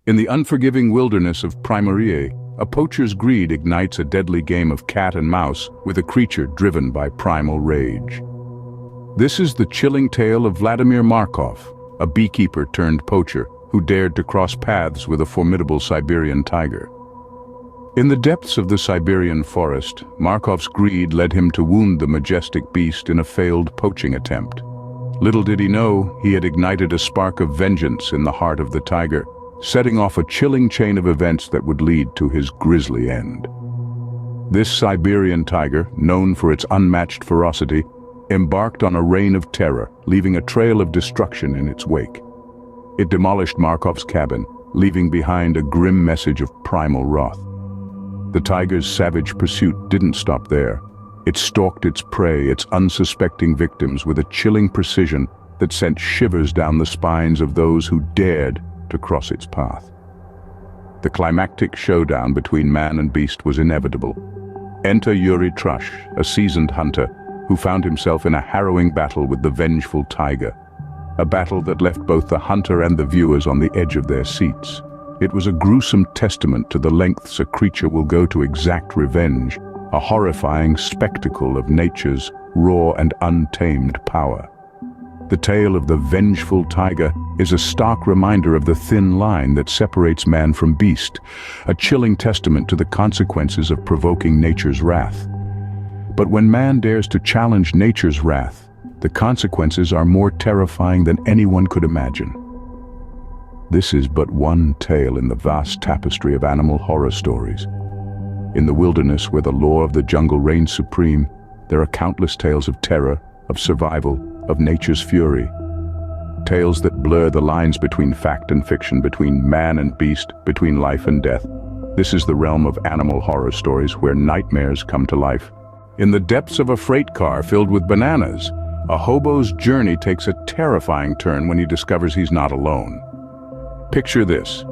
In the unforgiving wilderness of Primarie, a poacher's greed ignites a deadly game of cat and mouse with a creature driven by primal rage. This is the chilling tale of Vladimir Markov, a beekeeper turned poacher who dared to cross paths with a formidable Siberian tiger. In the depths of the Siberian forest, Markov's greed led him to wound the majestic beast in a failed poaching attempt. Little did he know, he had ignited a spark of vengeance in the heart of the tiger, setting off a chilling chain of events that would lead to his grisly end. This Siberian tiger, known for its unmatched ferocity, embarked on a reign of terror, leaving a trail of destruction in its wake. It demolished Markov's cabin, leaving behind a grim message of primal wrath. The tiger's savage pursuit didn't stop there. It stalked its prey, its unsuspecting victims, with a chilling precision that sent shivers down the spines of those who dared to cross its path. The climactic showdown between man and beast was inevitable. Enter Yuri Trush, a seasoned hunter, who found himself in a harrowing battle with the vengeful tiger. A battle that left both the hunter and the viewers on the edge of their seats. It was a gruesome testament to the lengths a creature will go to exact revenge, a horrifying spectacle of nature's raw and untamed power. The tale of the vengeful tiger is a stark reminder of the thin line that separates man from beast, a chilling testament to the consequences of provoking nature's wrath. But when man dares to challenge nature's wrath, the consequences are more terrifying than anyone could imagine. This is but one tale in the vast tapestry of animal horror stories. In the wilderness where the law of the jungle reigns supreme, there are countless tales of terror, of survival, of nature's fury. Tales that blur the lines between fact and fiction, between man and beast, between life and death. This is the realm of animal horror stories where nightmares come to life. In the depths of a freight car filled with bananas, a hobo's journey takes a terrifying turn when he discovers he's not alone. Picture this.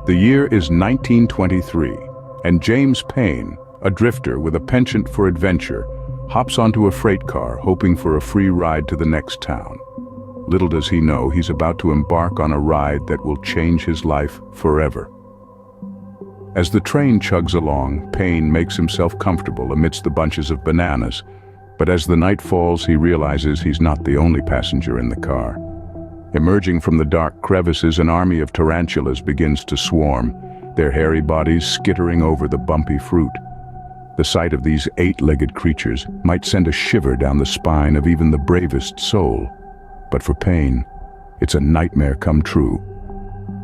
The year is 1923, and James Payne, a drifter with a penchant for adventure, hops onto a freight car hoping for a free ride to the next town. Little does he know he's about to embark on a ride that will change his life forever. As the train chugs along, Payne makes himself comfortable amidst the bunches of bananas, but as the night falls, he realizes he's not the only passenger in the car. Emerging from the dark crevices, an army of tarantulas begins to swarm, their hairy bodies skittering over the bumpy fruit. The sight of these eight-legged creatures might send a shiver down the spine of even the bravest soul. But for Payne, it's a nightmare come true.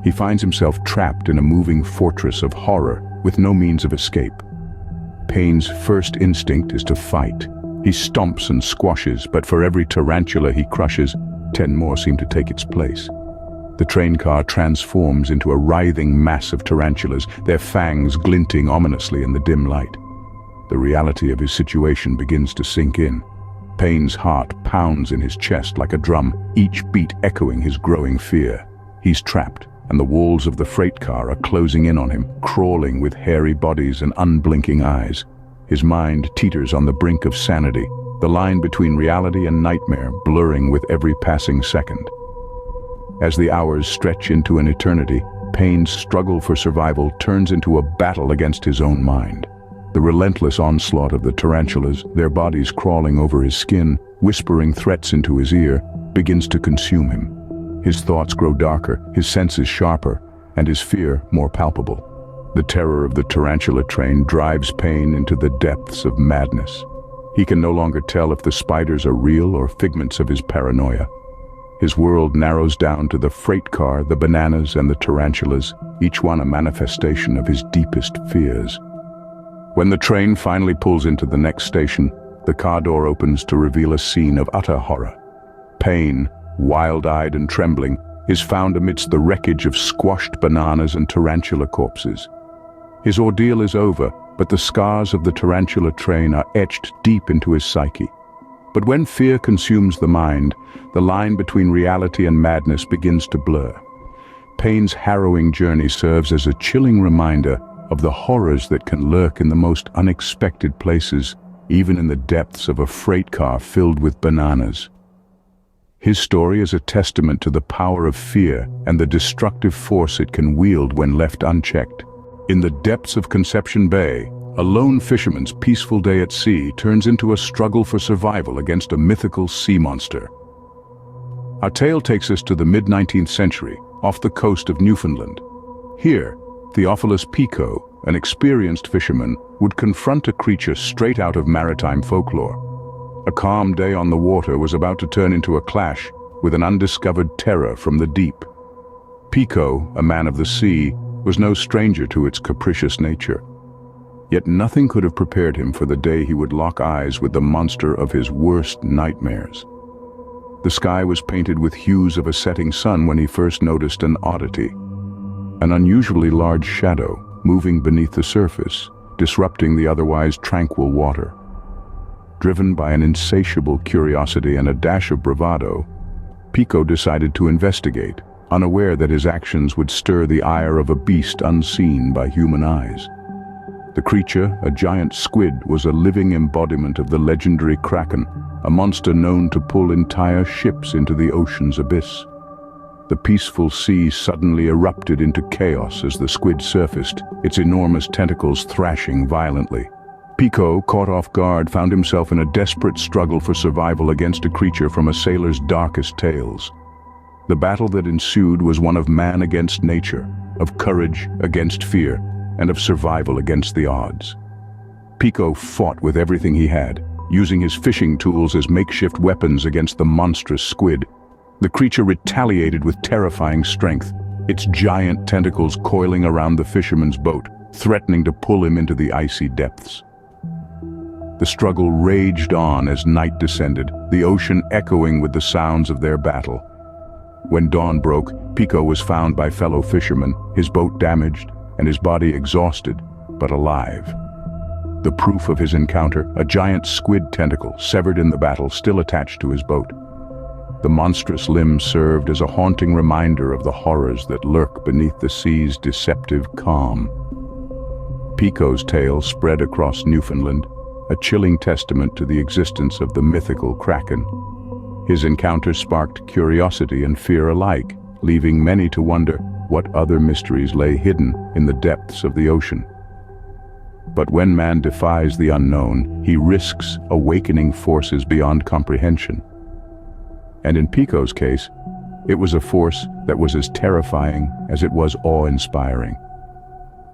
He finds himself trapped in a moving fortress of horror with no means of escape. Payne's first instinct is to fight. He stomps and squashes, but for every tarantula he crushes, 10 more seem to take its place. The train car transforms into a writhing mass of tarantulas, their fangs glinting ominously in the dim light. The reality of his situation begins to sink in. Payne's heart pounds in his chest like a drum, each beat echoing his growing fear. He's trapped, and the walls of the freight car are closing in on him, crawling with hairy bodies and unblinking eyes. His mind teeters on the brink of sanity, the line between reality and nightmare blurring with every passing second. As the hours stretch into an eternity, Payne's struggle for survival turns into a battle against his own mind. The relentless onslaught of the tarantulas, their bodies crawling over his skin, whispering threats into his ear, begins to consume him. His thoughts grow darker, his senses sharper, and his fear more palpable. The terror of the tarantula train drives Payne into the depths of madness. He can no longer tell if the spiders are real or figments of his paranoia. His world narrows down to the freight car, the bananas, and the tarantulas, each one a manifestation of his deepest fears. When the train finally pulls into the next station, the car door opens to reveal a scene of utter horror. Payne, wild-eyed and trembling, is found amidst the wreckage of squashed bananas and tarantula corpses. His ordeal is over, but the scars of the tarantula train are etched deep into his psyche. But when fear consumes the mind, the line between reality and madness begins to blur. Payne's harrowing journey serves as a chilling reminder of the horrors that can lurk in the most unexpected places, even in the depths of a freight car filled with bananas. His story is a testament to the power of fear and the destructive force it can wield when left unchecked. In the depths of Conception Bay, a lone fisherman's peaceful day at sea turns into a struggle for survival against a mythical sea monster. Our tale takes us to the mid-19th century, off the coast of Newfoundland. Here, Theophilus Pico, an experienced fisherman, would confront a creature straight out of maritime folklore. A calm day on the water was about to turn into a clash with an undiscovered terror from the deep. Pico, a man of the sea, was no stranger to its capricious nature. Yet nothing could have prepared him for the day he would lock eyes with the monster of his worst nightmares. The sky was painted with hues of a setting sun when he first noticed an oddity. An unusually large shadow moving beneath the surface, disrupting the otherwise tranquil water. Driven by an insatiable curiosity and a dash of bravado, Pico decided to investigate, unaware that his actions would stir the ire of a beast unseen by human eyes. The creature, a giant squid, was a living embodiment of the legendary kraken, a monster known to pull entire ships into the ocean's abyss. The peaceful sea suddenly erupted into chaos as the squid surfaced, its enormous tentacles thrashing violently. Pico, caught off guard, found himself in a desperate struggle for survival against a creature from a sailor's darkest tales. The battle that ensued was one of man against nature, of courage against fear, and of survival against the odds. Pico fought with everything he had, using his fishing tools as makeshift weapons against the monstrous squid. The creature retaliated with terrifying strength, its giant tentacles coiling around the fisherman's boat, threatening to pull him into the icy depths. The struggle raged on as night descended, the ocean echoing with the sounds of their battle. When dawn broke, Pico was found by fellow fishermen, his boat damaged and his body exhausted, but alive. The proof of his encounter, a giant squid tentacle severed in the battle, still attached to his boat. The monstrous limb served as a haunting reminder of the horrors that lurk beneath the sea's deceptive calm. Pico's tale spread across Newfoundland, a chilling testament to the existence of the mythical kraken. His encounter sparked curiosity and fear alike, leaving many to wonder what other mysteries lay hidden in the depths of the ocean. But when man defies the unknown, he risks awakening forces beyond comprehension. And in Pico's case, it was a force that was as terrifying as it was awe-inspiring.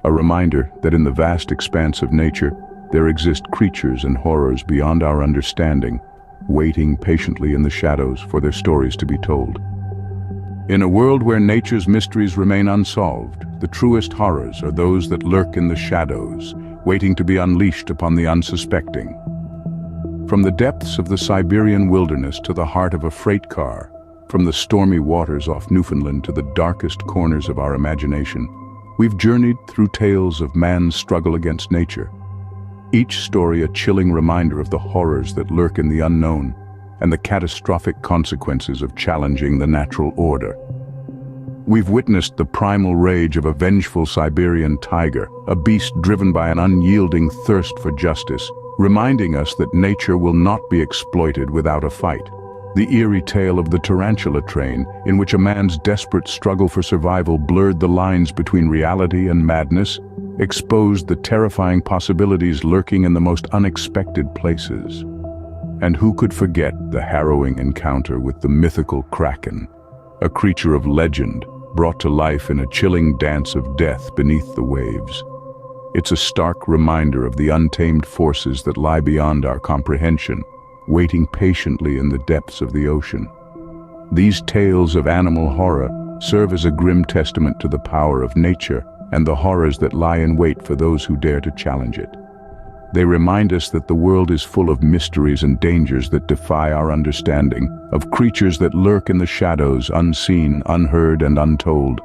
A reminder that in the vast expanse of nature, there exist creatures and horrors beyond our understanding, waiting patiently in the shadows for their stories to be told. In a world where nature's mysteries remain unsolved, the truest horrors are those that lurk in the shadows, waiting to be unleashed upon the unsuspecting. From the depths of the Siberian wilderness to the heart of a freight car, from the stormy waters off Newfoundland to the darkest corners of our imagination, we've journeyed through tales of man's struggle against nature. Each story a chilling reminder of the horrors that lurk in the unknown and the catastrophic consequences of challenging the natural order. We've witnessed the primal rage of a vengeful Siberian tiger, a beast driven by an unyielding thirst for justice, reminding us that nature will not be exploited without a fight. The eerie tale of the tarantula train, in which a man's desperate struggle for survival blurred the lines between reality and madness, exposed the terrifying possibilities lurking in the most unexpected places. And who could forget the harrowing encounter with the mythical kraken, a creature of legend brought to life in a chilling dance of death beneath the waves. It's a stark reminder of the untamed forces that lie beyond our comprehension, waiting patiently in the depths of the ocean. These tales of animal horror serve as a grim testament to the power of nature and the horrors that lie in wait for those who dare to challenge it. They remind us that the world is full of mysteries and dangers that defy our understanding, of creatures that lurk in the shadows, unseen, unheard, and untold.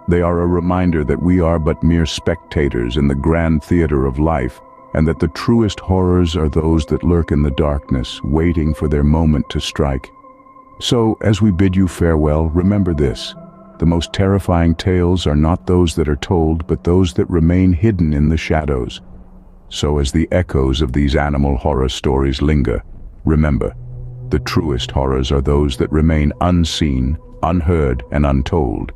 They are a reminder that we are but mere spectators in the grand theater of life, and that the truest horrors are those that lurk in the darkness, waiting for their moment to strike. So, as we bid you farewell, remember this: the most terrifying tales are not those that are told, but those that remain hidden in the shadows. So as the echoes of these animal horror stories linger, remember, The truest horrors are those that remain unseen, unheard, and untold.